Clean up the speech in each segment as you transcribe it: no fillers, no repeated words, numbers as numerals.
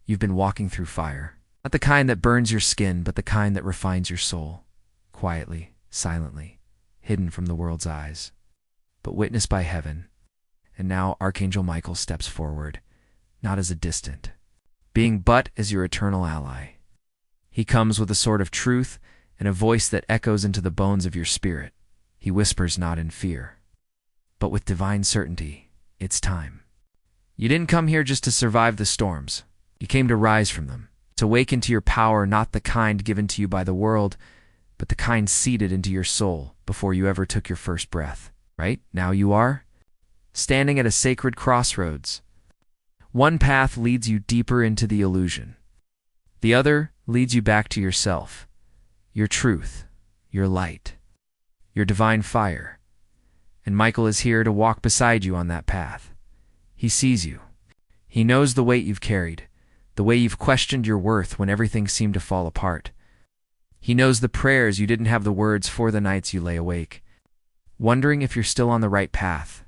You've been walking through fire. Not the kind that burns your skin, but the kind that refines your soul. Quietly, silently, hidden from the world's eyes, but witnessed by heaven. And now Archangel Michael steps forward, not as a distant being, but as your eternal ally. He comes with a sword of truth and a voice that echoes into the bones of your spirit. He whispers not in fear, but with divine certainty. It's time. You didn't come here just to survive the storms. You came to rise from them, to awaken to your power, not the kind given to you by the world, but the kind seeded into your soul before you ever took your first breath. Right? Now you are standing at a sacred crossroads. One path leads you deeper into the illusion. The other leads you back to yourself, your truth, your light, your divine fire. And Michael is here to walk beside you on that path. He sees you. He knows the weight you've carried, the way you've questioned your worth when everything seemed to fall apart. He knows the prayers you didn't have the words for, the nights you lay awake, wondering if you're still on the right path.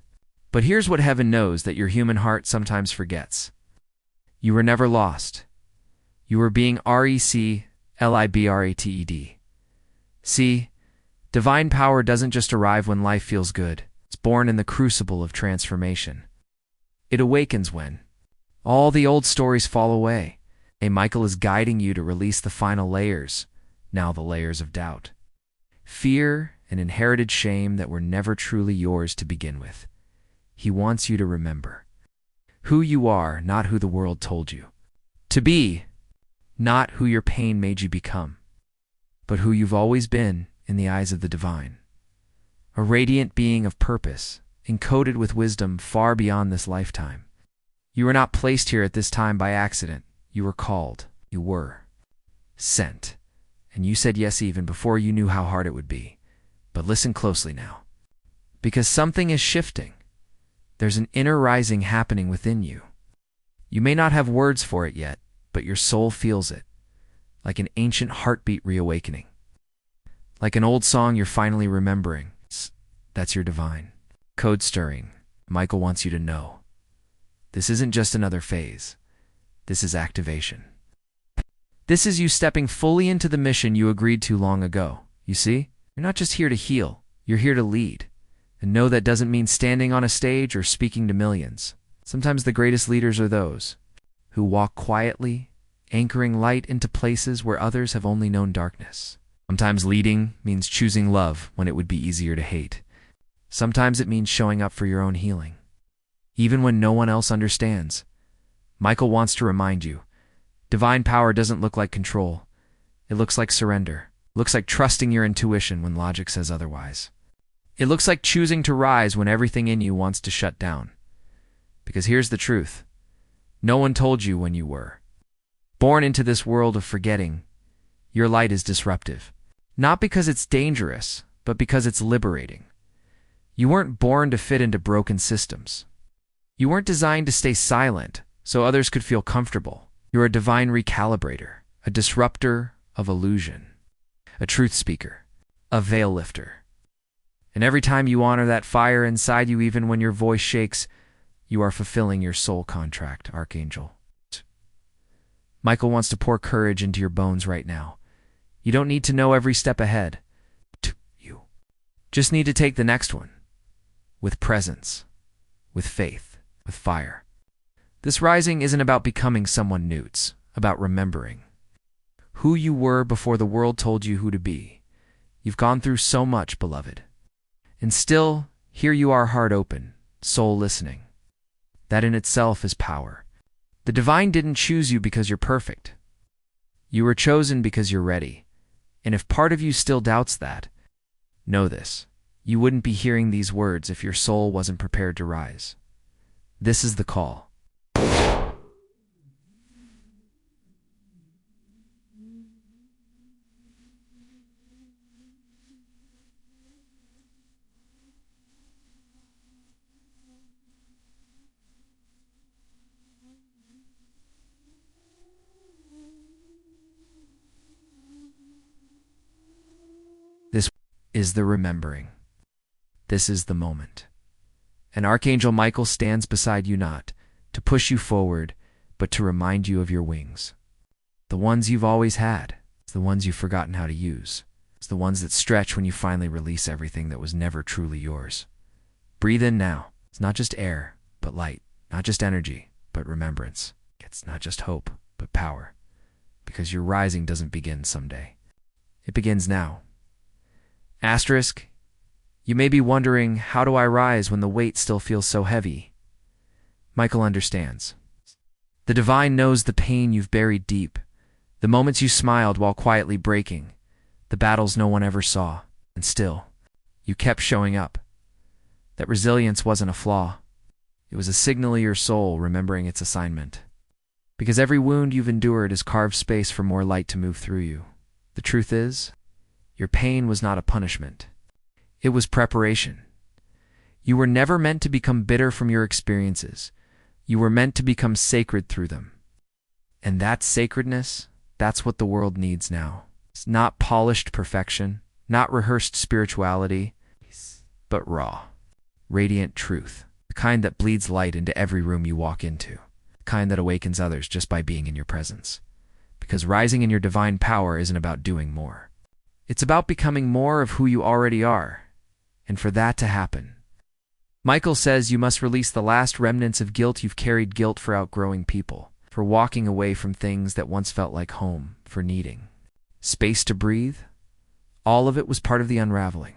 But here's what heaven knows that your human heart sometimes forgets. You were never lost. You were being recliberated. See, divine power doesn't just arrive when life feels good. It's born in the crucible of transformation. It awakens when all the old stories fall away. And Michael is guiding you to release the final layers, now the layers of doubt, fear, and inherited shame that were never truly yours to begin with. He wants you to remember who you are, not who the world told you to be, not who your pain made you become, but who you've always been in the eyes of the divine. A radiant being of purpose, encoded with wisdom far beyond this lifetime. You were not placed here at this time by accident. You were called. You were sent. And you said yes even before you knew how hard it would be. But listen closely now, because something is shifting. There's an inner rising happening within you. You may not have words for it yet, but your soul feels it, like an ancient heartbeat reawakening. Like an old song you're finally remembering. That's your divine code stirring. Michael wants you to know. This isn't just another phase. This is activation. This is you stepping fully into the mission you agreed to long ago. You see? You're not just here to heal. You're here to lead. And no, that doesn't mean standing on a stage or speaking to millions. Sometimes the greatest leaders are those who walk quietly, anchoring light into places where others have only known darkness. Sometimes leading means choosing love when it would be easier to hate. Sometimes it means showing up for your own healing, even when no one else understands. Michael wants to remind you, divine power doesn't look like control. It looks like surrender. It looks like trusting your intuition when logic says otherwise. It looks like choosing to rise when everything in you wants to shut down. Because here's the truth. No one told you when you were born into this world of forgetting. Your light is disruptive. Not because it's dangerous, but because it's liberating. You weren't born to fit into broken systems. You weren't designed to stay silent so others could feel comfortable. You're a divine recalibrator, a disruptor of illusion, a truth speaker, a veil lifter. And every time you honor that fire inside you, even when your voice shakes, you are fulfilling your soul contract, Archangel. Michael wants to pour courage into your bones right now. You don't need to know every step ahead. You just need to take the next one. With presence, with faith, with fire. This rising isn't about becoming someone new. It's about remembering who you were before the world told you who to be. You've gone through so much, beloved. And still, here you are, heart open, soul listening. That in itself is power. The divine didn't choose you because you're perfect. You were chosen because you're ready. And if part of you still doubts that, know this. You wouldn't be hearing these words if your soul wasn't prepared to rise. This is the call. This is the remembering. This is the moment. And Archangel Michael stands beside you, not to push you forward, but to remind you of your wings. The ones you've always had. It's the ones you've forgotten how to use. It's the ones that stretch when you finally release everything that was never truly yours. Breathe in now. It's not just air, but light. Not just energy, but remembrance. It's not just hope, but power. Because your rising doesn't begin someday. It begins now. Asterisk, you may be wondering, how do I rise when the weight still feels so heavy? Michael understands. The divine knows the pain you've buried deep, the moments you smiled while quietly breaking, the battles no one ever saw, and still, you kept showing up. That resilience wasn't a flaw. It was a signal of your soul remembering its assignment. Because every wound you've endured has carved space for more light to move through you. The truth is, your pain was not a punishment. It was preparation. You were never meant to become bitter from your experiences. You were meant to become sacred through them. And that sacredness, that's what the world needs now. It's not polished perfection, not rehearsed spirituality, but raw, radiant truth. The kind that bleeds light into every room you walk into. The kind that awakens others just by being in your presence. Because rising in your divine power isn't about doing more. It's about becoming more of who you already are. And for that to happen, Michael says you must release the last remnants of guilt you've carried, guilt for outgrowing people, for walking away from things that once felt like home, for needing space to breathe. All of it was part of the unraveling.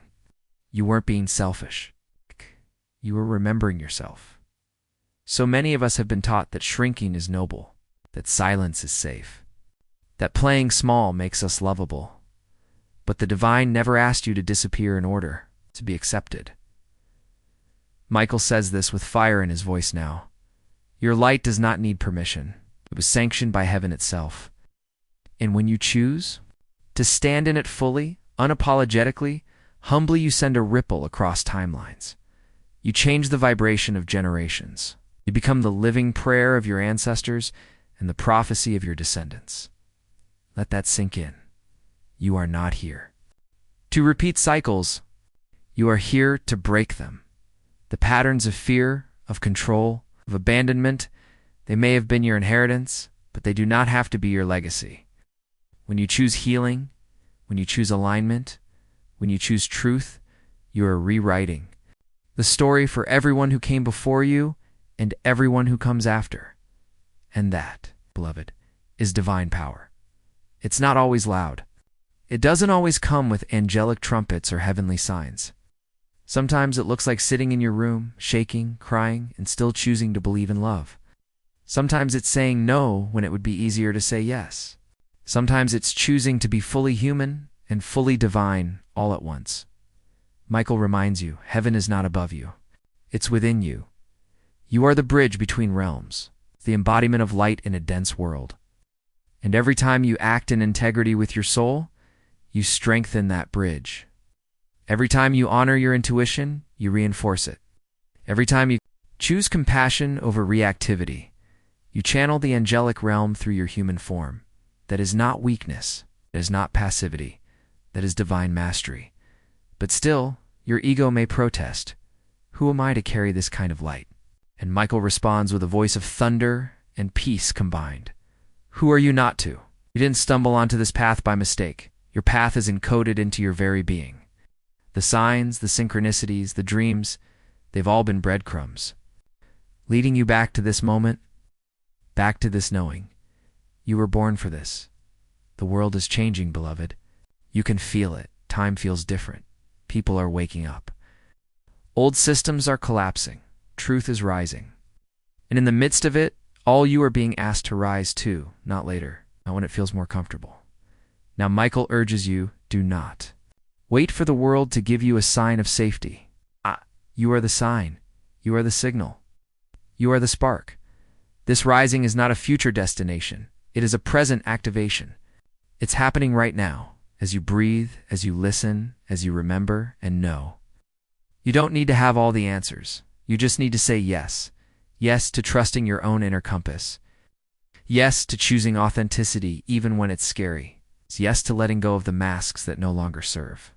You weren't being selfish. You were remembering yourself. So many of us have been taught that shrinking is noble, that silence is safe, that playing small makes us lovable. But the divine never asked you to disappear in order to be accepted. Michael says this with fire in his voice now. Your light does not need permission. It was sanctioned by heaven itself. And when you choose to stand in it fully, unapologetically, humbly, you send a ripple across timelines. You change the vibration of generations. You become the living prayer of your ancestors and the prophecy of your descendants. Let that sink in. You are not here to repeat cycles. You are here to break them. The patterns of fear, of control, of abandonment, they may have been your inheritance, but they do not have to be your legacy. When you choose healing, when you choose alignment, when you choose truth, you are rewriting the story for everyone who came before you and everyone who comes after. And that, beloved, is divine power. It's not always loud. It doesn't always come with angelic trumpets or heavenly signs. Sometimes it looks like sitting in your room, shaking, crying, and still choosing to believe in love. Sometimes it's saying no when it would be easier to say yes. Sometimes it's choosing to be fully human and fully divine all at once. Michael reminds you, heaven is not above you. It's within you. You are the bridge between realms, the embodiment of light in a dense world. And every time you act in integrity with your soul, you strengthen that bridge. Every time you honor your intuition, you reinforce it. Every time you choose compassion over reactivity, you channel the angelic realm through your human form. That is not weakness, that is not passivity, that is divine mastery. But still, your ego may protest. Who am I to carry this kind of light? And Michael responds with a voice of thunder and peace combined. Who are you not to? You didn't stumble onto this path by mistake. Your path is encoded into your very being. The signs, the synchronicities, the dreams, they've all been breadcrumbs, leading you back to this moment, back to this knowing. You were born for this. The world is changing, beloved. You can feel it. Time feels different. People are waking up. Old systems are collapsing. Truth is rising. And in the midst of it, all you are being asked to rise to, not later, not when it feels more comfortable. Now Michael urges you, do not wait for the world to give you a sign of safety. You are the sign. You are the signal. You are the spark. This rising is not a future destination. It is a present activation. It's happening right now, as you breathe, as you listen, as you remember and know. You don't need to have all the answers. You just need to say yes. Yes to trusting your own inner compass. Yes to choosing authenticity even when it's scary. Yes to letting go of the masks that no longer serve.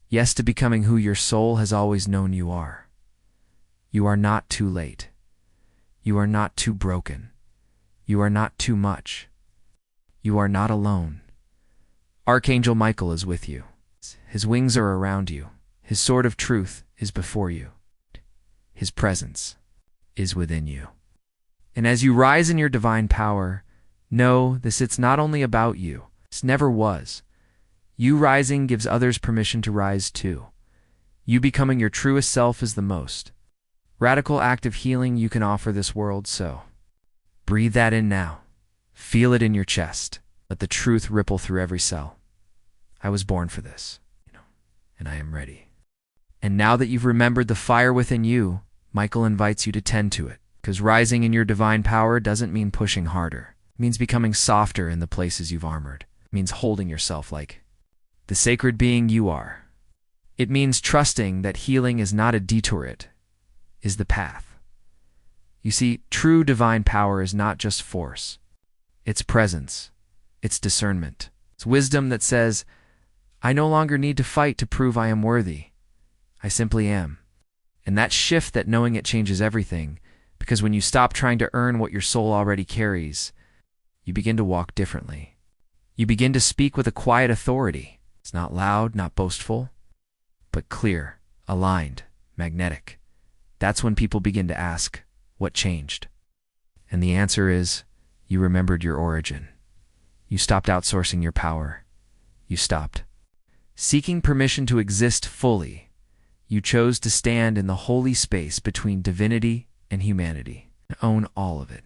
Yes to becoming who your soul has always known you are. You are not too late. You are not too broken. You are not too much. You are not alone. Archangel Michael is with you. His wings are around you. His sword of truth is before you. His presence is within you. And as you rise in your divine power, know this: it's not only about you. It never was. You rising gives others permission to rise too. You becoming your truest self is the most radical act of healing you can offer this world, so breathe that in now. Feel it in your chest. Let the truth ripple through every cell. I was born for this, and I am ready. And now that you've remembered the fire within you, Michael invites you to tend to it, because rising in your divine power doesn't mean pushing harder. It means becoming softer in the places you've armored. It means holding yourself like the sacred being you are. It means trusting that healing is not a detour, it is the path. You see, true divine power is not just force. It's presence. It's discernment. It's wisdom that says, I no longer need to fight to prove I am worthy. I simply am. And that shift, that knowing it, changes everything, because when you stop trying to earn what your soul already carries, you begin to walk differently. You begin to speak with a quiet authority. It's not loud, not boastful, but clear, aligned, magnetic. That's when people begin to ask, what changed? And the answer is, you remembered your origin. You stopped outsourcing your power. You stopped seeking permission to exist fully. You chose to stand in the holy space between divinity and humanity, and own all of it.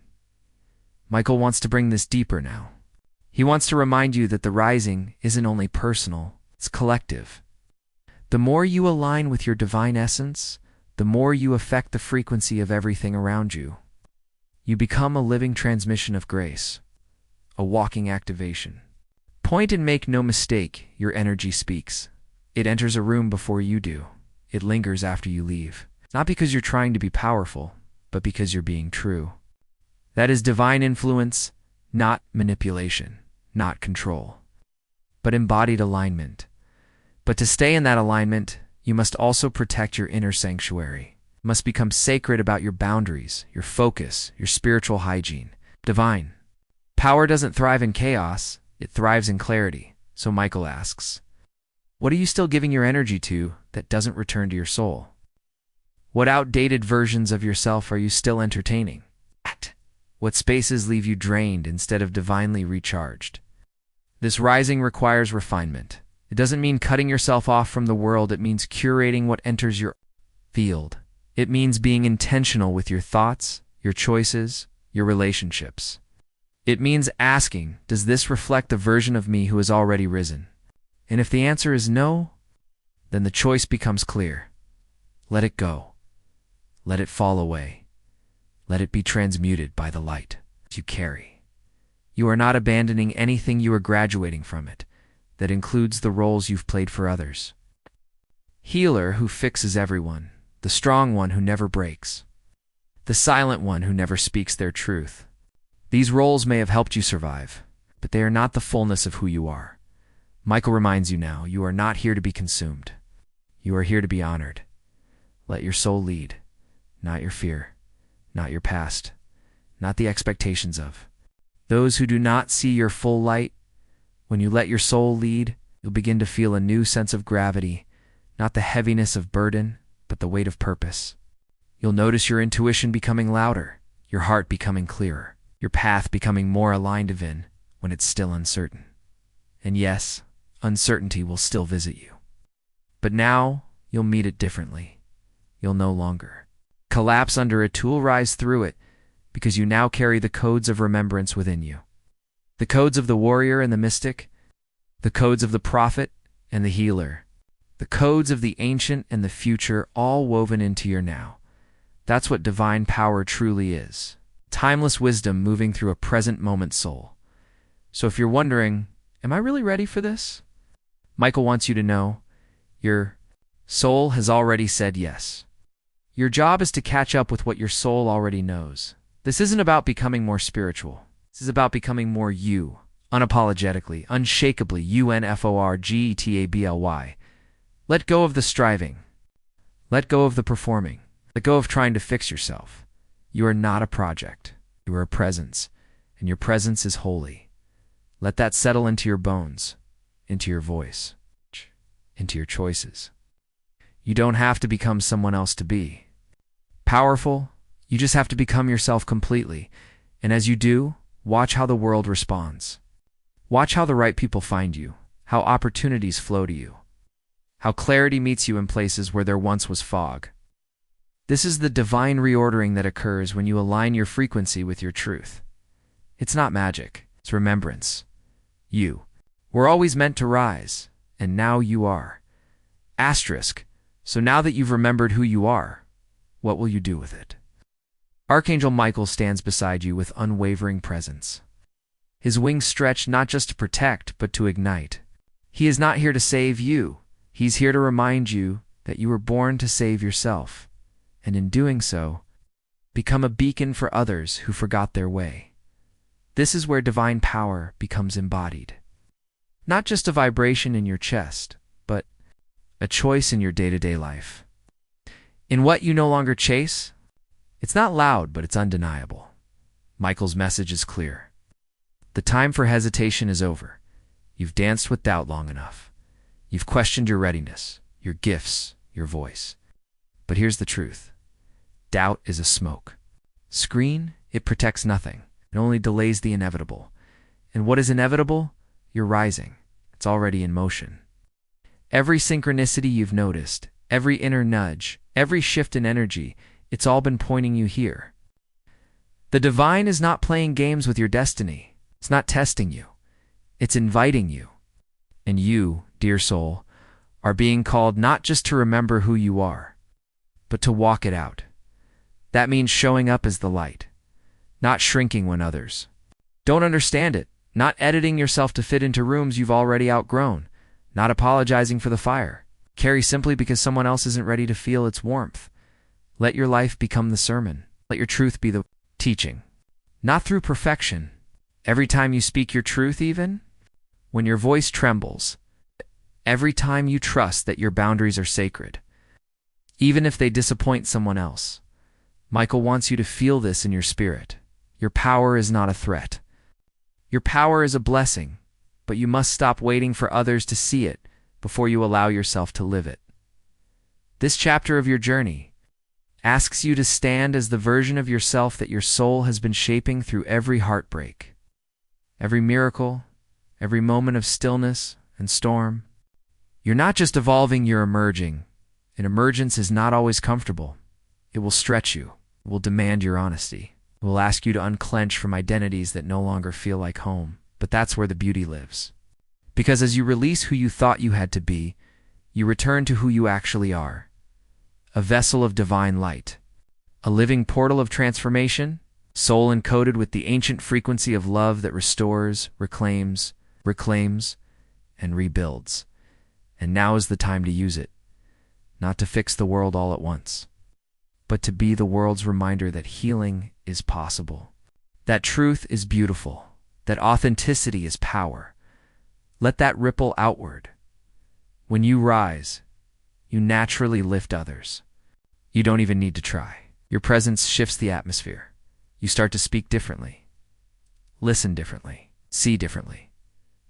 Michael wants to bring this deeper now. He wants to remind you that the rising isn't only personal, it's collective. The more you align with your divine essence, the more you affect the frequency of everything around you. You become a living transmission of grace, a walking activation. Point and make no mistake, your energy speaks. It enters a room before you do. It lingers after you leave. Not because you're trying to be powerful, but because you're being true. That is divine influence, not manipulation, not control, but embodied alignment. But to stay in that alignment, you must also protect your inner sanctuary. You must become sacred about your boundaries, your focus, your spiritual hygiene. Divine power doesn't thrive in chaos, it thrives in clarity. So Michael asks, what are you still giving your energy to that doesn't return to your soul? What outdated versions of yourself are you still entertaining? What spaces leave you drained instead of divinely recharged? This rising requires refinement. It doesn't mean cutting yourself off from the world. It means curating what enters your field. It means being intentional with your thoughts, your choices, your relationships. It means asking, does this reflect the version of me who has already risen? And if the answer is no, then the choice becomes clear. Let it go. Let it fall away. Let it be transmuted by the light you carry. You are not abandoning anything, you are graduating from it. That includes the roles you've played for others. Healer who fixes everyone, the strong one who never breaks, the silent one who never speaks their truth. These roles may have helped you survive, but they are not the fullness of who you are. Michael reminds you now, you are not here to be consumed. You are here to be honored. Let your soul lead, not your fear, not your past, not the expectations of those who do not see your full light. When you let your soul lead, you'll begin to feel a new sense of gravity, not the heaviness of burden, but the weight of purpose. You'll notice your intuition becoming louder, your heart becoming clearer, your path becoming more aligned even when it's still uncertain. And yes, uncertainty will still visit you. But now, you'll meet it differently. You'll no longer collapse under it, you'll rise through it, because you now carry the codes of remembrance within you. The codes of the warrior and the mystic, the codes of the prophet and the healer, the codes of the ancient and the future, all woven into your now. That's what divine power truly is. Timeless wisdom moving through a present moment soul. So if you're wondering, am I really ready for this? Michael wants you to know, your soul has already said yes. Your job is to catch up with what your soul already knows. This isn't about becoming more spiritual. This is about becoming more you, unapologetically, unshakably, unforgetably. Let go of the striving. Let go of the performing. Let go of trying to fix yourself. You are not a project. You are a presence. and your presence is holy. Let that settle into your bones, into your voice, into your choices. You don't have to become someone else to be powerful. You just have to become yourself completely. And as you do, watch how the world responds. Watch how the right people find you, how opportunities flow to you, how clarity meets you in places where there once was fog. This is the divine reordering that occurs when you align your frequency with your truth. It's not magic, it's remembrance. You were always meant to rise, and now you are. Asterisk. So now that you've remembered who you are, what will you do with it? Archangel Michael stands beside you with unwavering presence. His wings stretch not just to protect, but to ignite. He is not here to save you. He's here to remind you that you were born to save yourself, and in doing so, become a beacon for others who forgot their way. This is where divine power becomes embodied. Not just a vibration in your chest, but a choice in your day-to-day life. In what you no longer chase, it's not loud, but it's undeniable. Michael's message is clear. The time for hesitation is over. You've danced with doubt long enough. You've questioned your readiness, your gifts, your voice. But here's the truth. Doubt is a smoke screen. It protects nothing. It only delays the inevitable. And what is inevitable? You're rising. It's already in motion. Every synchronicity you've noticed, every inner nudge, every shift in energy, it's all been pointing you here. The divine is not playing games with your destiny. It's not testing you. It's inviting you. And you, dear soul, are being called not just to remember who you are, but to walk it out. That means showing up as the light, not shrinking when others don't understand it, not editing yourself to fit into rooms you've already outgrown, not apologizing for the fire. Carry simply because someone else isn't ready to feel its warmth. Let your life become the sermon. Let your truth be the teaching. Not through perfection. Every time you speak your truth, even when your voice trembles, every time you trust that your boundaries are sacred, even if they disappoint someone else. Michael wants you to feel this in your spirit. Your power is not a threat. Your power is a blessing, but you must stop waiting for others to see it before you allow yourself to live it. This chapter of your journey asks you to stand as the version of yourself that your soul has been shaping through every heartbreak, every miracle, every moment of stillness and storm. You're not just evolving, you're emerging. And emergence is not always comfortable. It will stretch you. It will demand your honesty. It will ask you to unclench from identities that no longer feel like home. But that's where the beauty lives. Because as you release who you thought you had to be, you return to who you actually are. A vessel of divine light. A living portal of transformation, soul encoded with the ancient frequency of love that restores, reclaims, and rebuilds. And now is the time to use it. Not to fix the world all at once, but to be the world's reminder that healing is possible, that truth is beautiful, that authenticity is power. Let that ripple outward. When you rise, you naturally lift others. You don't even need to try. Your presence shifts the atmosphere. You start to speak differently, listen differently, see differently.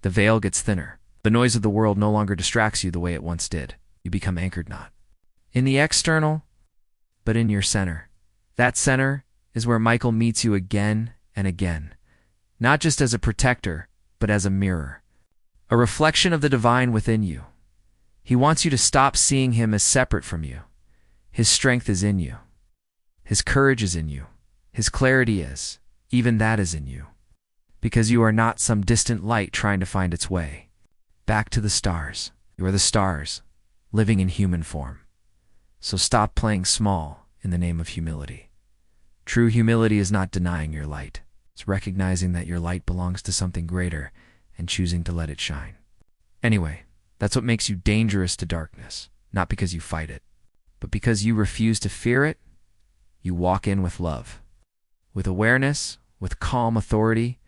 The veil gets thinner. The noise of the world no longer distracts you the way it once did. You become anchored not in the external, but in your center. That center is where Michael meets you again and again, not just as a protector, but as a mirror, a reflection of the divine within you. He wants you to stop seeing him as separate from you. His strength is in you. His courage is in you. His clarity is, even that is in you. Because you are not some distant light trying to find its way back to the stars. You are the stars, living in human form. So stop playing small in the name of humility. True humility is not denying your light. It's recognizing that your light belongs to something greater and choosing to let it shine. Anyway, that's what makes you dangerous to darkness, not because you fight it, but because you refuse to fear it. You walk in with love, with awareness, with calm authority,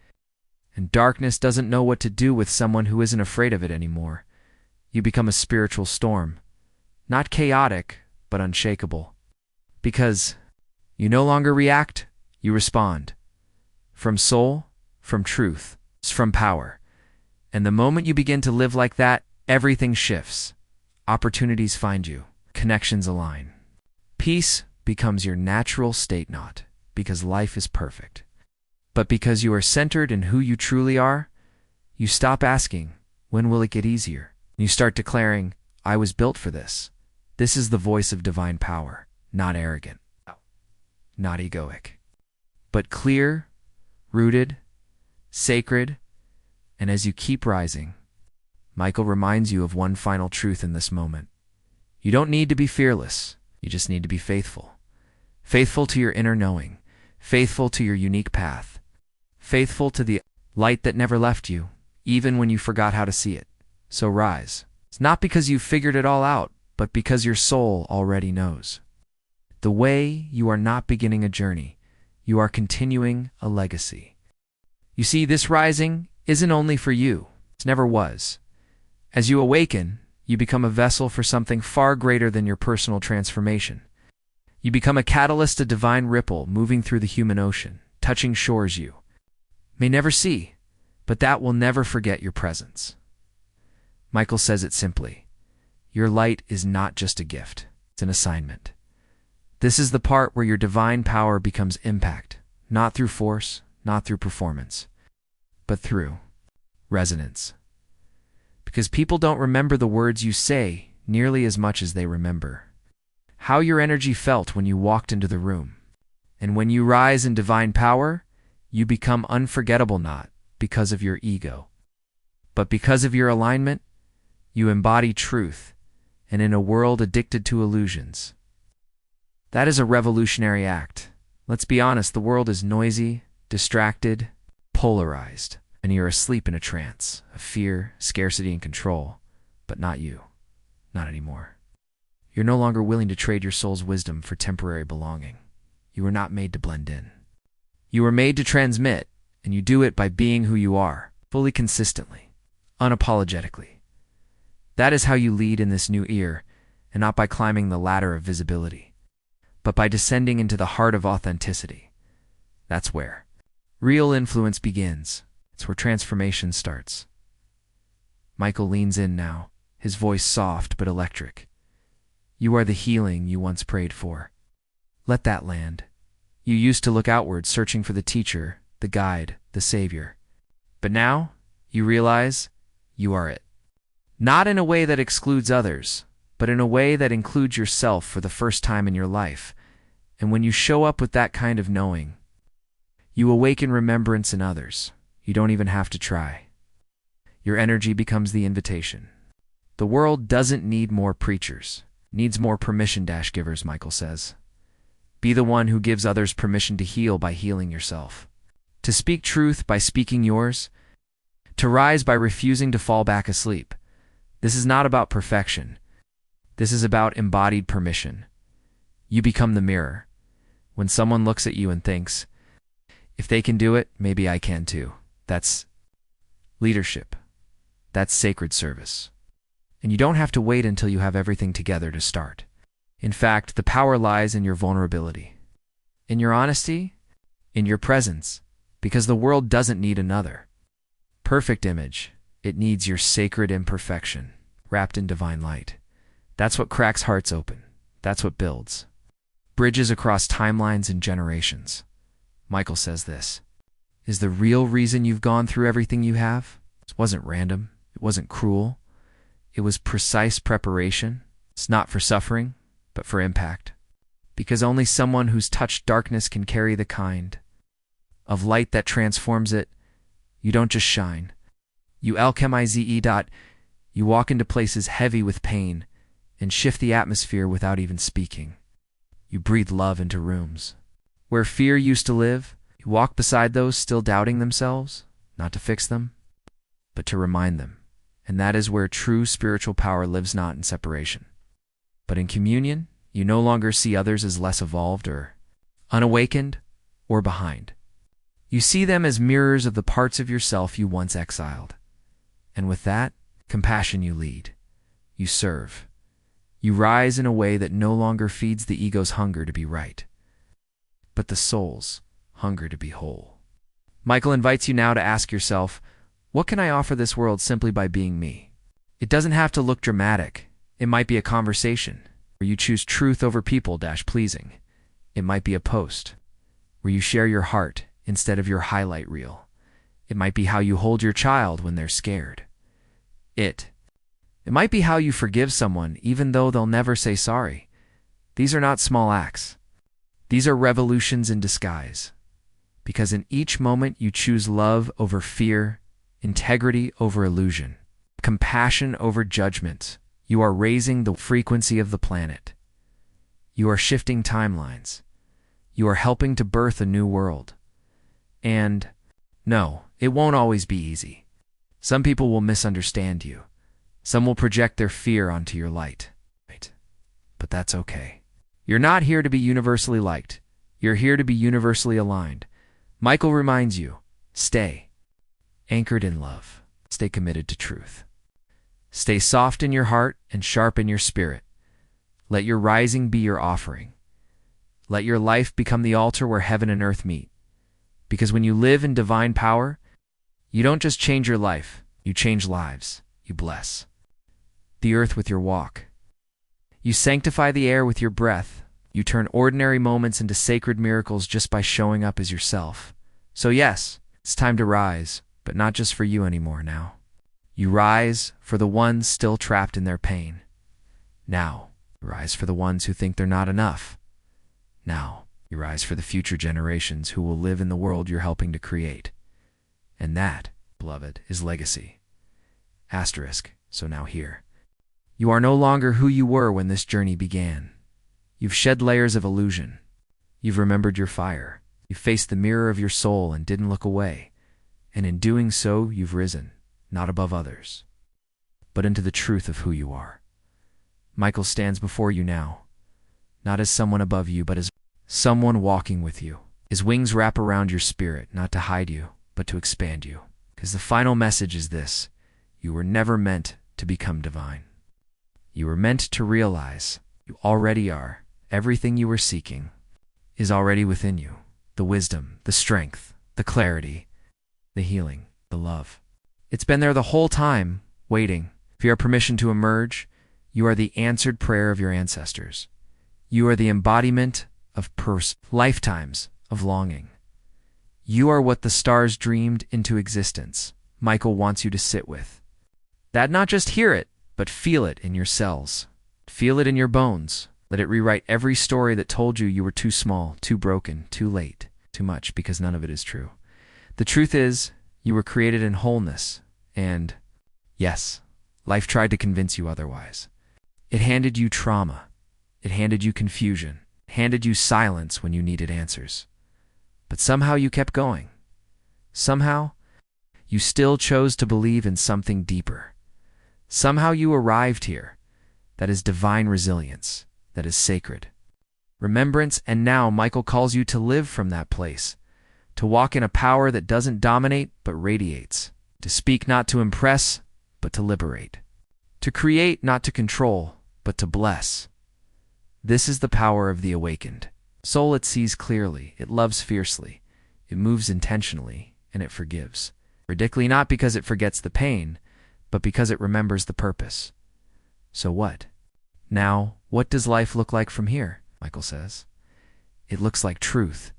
and darkness doesn't know what to do with someone who isn't afraid of it anymore. You become a spiritual storm, not chaotic, but unshakable. Because you no longer react, you respond. From soul from truth, from power. And the moment you begin to live like that, everything shifts. Opportunities find you, connections align. Peace becomes your natural state, not because life is perfect, but because you are centered in who you truly are. You stop asking, when will it get easier? You start declaring, I was built for this. This is the voice of divine power, not arrogant, not egoic, but clear, rooted, sacred. And as you keep rising, Michael reminds you of one final truth in this moment. You don't need to be fearless. You just need to be faithful. Faithful to your inner knowing. Faithful to your unique path. Faithful to the light that never left you, even when you forgot how to see it. So rise. It's not because you've figured it all out, but because your soul already knows. The way you are not beginning a journey, you are continuing a legacy. You see, this rising isn't only for you. It never was. As you awaken, you become a vessel for something far greater than your personal transformation. You become a catalyst, a divine ripple moving through the human ocean, touching shores you may never see, but that will never forget your presence. Michael says it simply. Your light is not just a gift, it's an assignment. This is the part where your divine power becomes impact, not through force, not through performance, but through resonance. Because people don't remember the words you say nearly as much as they remember how your energy felt when you walked into the room. And when you rise in divine power, you become unforgettable, not because of your ego, but because of your alignment. You embody truth, and in a world addicted to illusions, that is a revolutionary act. Let's be honest, the world is noisy, distracted, polarized, and you're asleep in a trance of fear, scarcity, and control. But not you. Not anymore. You're no longer willing to trade your soul's wisdom for temporary belonging. You were not made to blend in. You were made to transmit, and you do it by being who you are, fully, consistently, unapologetically. That is how you lead in this new era, and not by climbing the ladder of visibility, but by descending into the heart of authenticity. That's where real influence begins. It's where transformation starts. Michael leans in now, his voice soft but electric. You are the healing you once prayed for. Let that land. You used to look outward, searching for the teacher, the guide, the savior. But now, you realize you are it. Not in a way that excludes others, but in a way that includes yourself for the first time in your life. And when you show up with that kind of knowing, you awaken remembrance in others. You don't even have to try. Your energy becomes the invitation. The world doesn't need more preachers. It needs more permission-givers, Michael says. Be the one who gives others permission to heal by healing yourself. To speak truth by speaking yours. To rise by refusing to fall back asleep. This is not about perfection. This is about embodied permission. You become the mirror. When someone looks at you and thinks, if they can do it, maybe I can too. That's leadership. That's sacred service. And you don't have to wait until you have everything together to start. In fact, the power lies in your vulnerability, in your honesty, in your presence, because the world doesn't need another perfect image. It needs your sacred imperfection, wrapped in divine light. That's what cracks hearts open. That's what builds bridges across timelines and generations. Michael says this is the real reason you've gone through everything you have. It wasn't random. It wasn't cruel. It was precise preparation. It's not for suffering, but for impact. Because only someone who's touched darkness can carry the kind of light that transforms it. You don't just shine. You alchemize. You walk into places heavy with pain and shift the atmosphere without even speaking. You breathe love into rooms where fear used to live. You walk beside those still doubting themselves, not to fix them, but to remind them. And that is where true spiritual power lives, not in separation, but in communion. You no longer see others as less evolved or unawakened or behind. You see them as mirrors of the parts of yourself you once exiled. And with that, compassion you lead. You serve. You rise in a way that no longer feeds the ego's hunger to be right, but the soul's hunger to be whole. Michael invites you now to ask yourself, what can I offer this world simply by being me? It doesn't have to look dramatic. It might be a conversation where you choose truth over people-pleasing. It might be a post where you share your heart instead of your highlight reel. It might be how you hold your child when they're scared. It might be how you forgive someone even though they'll never say sorry. These are not small acts. These are revolutions in disguise. Because in each moment you choose love over fear, integrity over illusion, compassion over judgment. You are raising the frequency of the planet. You are shifting timelines. You are helping to birth a new world. And no, it won't always be easy. Some people will misunderstand you. Some will project their fear onto your light. But that's okay. You're not here to be universally liked. You're here to be universally aligned. Michael reminds you, stay anchored in love. Stay committed to truth. Stay soft in your heart and sharp in your spirit. Let your rising be your offering. Let your life become the altar where heaven and earth meet. Because when you live in divine power, you don't just change your life, you change lives. You bless the earth with your walk. You sanctify the air with your breath. You turn ordinary moments into sacred miracles just by showing up as yourself. So yes, it's time to rise, but not just for you anymore now. You rise for the ones still trapped in their pain. Now, you rise for the ones who think they're not enough. Now, you rise for the future generations who will live in the world you're helping to create. And that, beloved, is legacy. Asterisk, so now here. You are no longer who you were when this journey began. You've shed layers of illusion. You've remembered your fire. You faced the mirror of your soul and didn't look away. And in doing so, you've risen, not above others, but into the truth of who you are. Michael stands before you now, not as someone above you, but as someone walking with you. His wings wrap around your spirit, not to hide you, but to expand you. Because the final message is this: you were never meant to become divine. You were meant to realize you already are. Everything you were seeking is already within you. The wisdom, the strength, the clarity, the healing, the love. It's been there the whole time, waiting for your permission to emerge. You are the answered prayer of your ancestors. You are the embodiment of lifetimes of longing. You are what the stars dreamed into existence. Michael wants you to sit with that, not just hear it, but feel it in your cells. Feel it in your bones. Let it rewrite every story that told you you were too small, too broken, too late, too much, because none of it is true. The truth is, you were created in wholeness, and yes, life tried to convince you otherwise. It handed you trauma. It handed you confusion. It handed you silence when you needed answers. But somehow you kept going. Somehow, you still chose to believe in something deeper. Somehow you arrived here. That is divine resilience. That is sacred remembrance, and now Michael calls you to live from that place, to walk in a power that doesn't dominate but radiates, to speak not to impress but to liberate, to create not to control but to bless. This is the power of the awakened soul. It sees clearly, it loves fiercely, it moves intentionally, and it forgives. Radically, not because it forgets the pain, but because it remembers the purpose. So what? Now, what does life look like from here? Michael says. It looks like truth.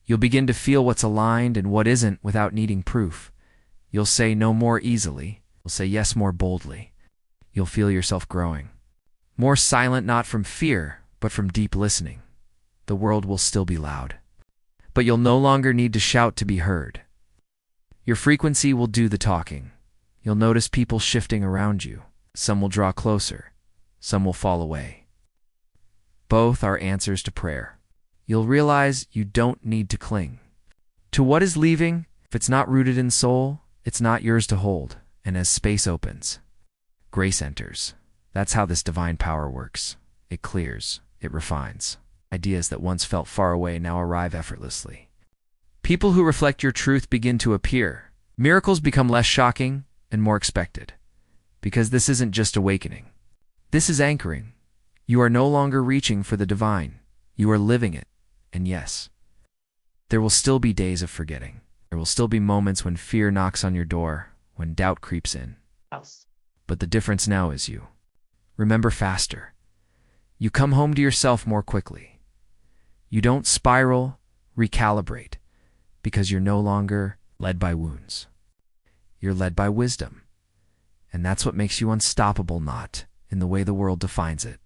You'll begin to feel what's aligned and what isn't without needing proof. You'll say no more easily. You'll say yes more boldly. You'll feel yourself growing. More silent, not from fear, but from deep listening. The world will still be loud, but you'll no longer need to shout to be heard. Your frequency will do the talking. You'll notice people shifting around you. Some will draw closer. Some will fall away. Both are answers to prayer. You'll realize you don't need to cling to what is leaving. If it's not rooted in soul, it's not yours to hold. And as space opens, grace enters. That's how this divine power works. It clears. It refines. Ideas that once felt far away now arrive effortlessly. People who reflect your truth begin to appear. Miracles become less shocking and more expected. Because this isn't just awakening. This is anchoring. You are no longer reaching for the divine. You are living it. And yes, there will still be days of forgetting. There will still be moments when fear knocks on your door, when doubt creeps in. But the difference now is you remember faster. You come home to yourself more quickly. You don't spiral, recalibrate, because you're no longer led by wounds. You're led by wisdom. And that's what makes you unstoppable, not in the way the world defines it,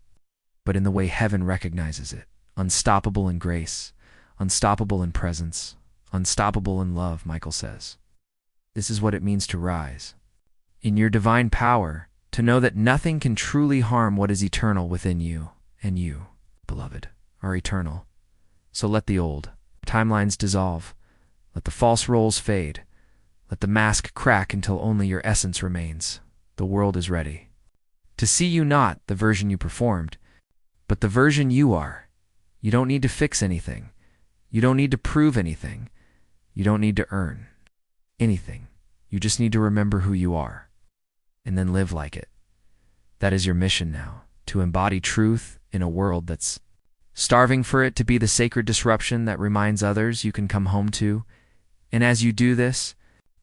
but in the way heaven recognizes it. Unstoppable in grace, unstoppable in presence, unstoppable in love, Michael says. This is what it means to rise. In your divine power, to know that nothing can truly harm what is eternal within you, and you, beloved, are eternal. So let the old timelines dissolve. Let the false roles fade. Let the mask crack until only your essence remains. The world is ready to see you, not the version you performed, but the version you are. You don't need to fix anything. You don't need to prove anything. You don't need to earn anything. You just need to remember who you are and then live like it. That is your mission now, to embody truth in a world that's starving for it, to be the sacred disruption that reminds others you can come home to. And as you do this,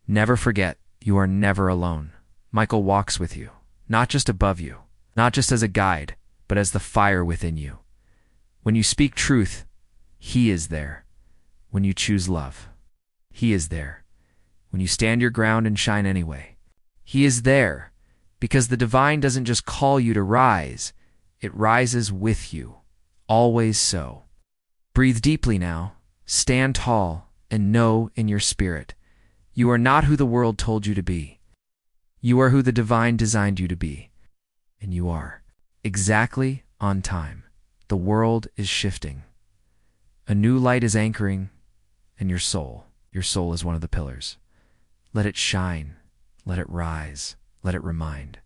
never forget you are never alone. Michael walks with you, not just above you, not just as a guide, but as the fire within you. When you speak truth, he is there. When you choose love, he is there. When you stand your ground and shine anyway, he is there. Because the divine doesn't just call you to rise, it rises with you. Always so. Breathe deeply now, stand tall, and know in your spirit, you are not who the world told you to be. You are who the divine designed you to be. And you are exactly on time. The world is shifting. A new light is anchoring, and your soul is one of the pillars. Let it shine, let it rise, let it remind.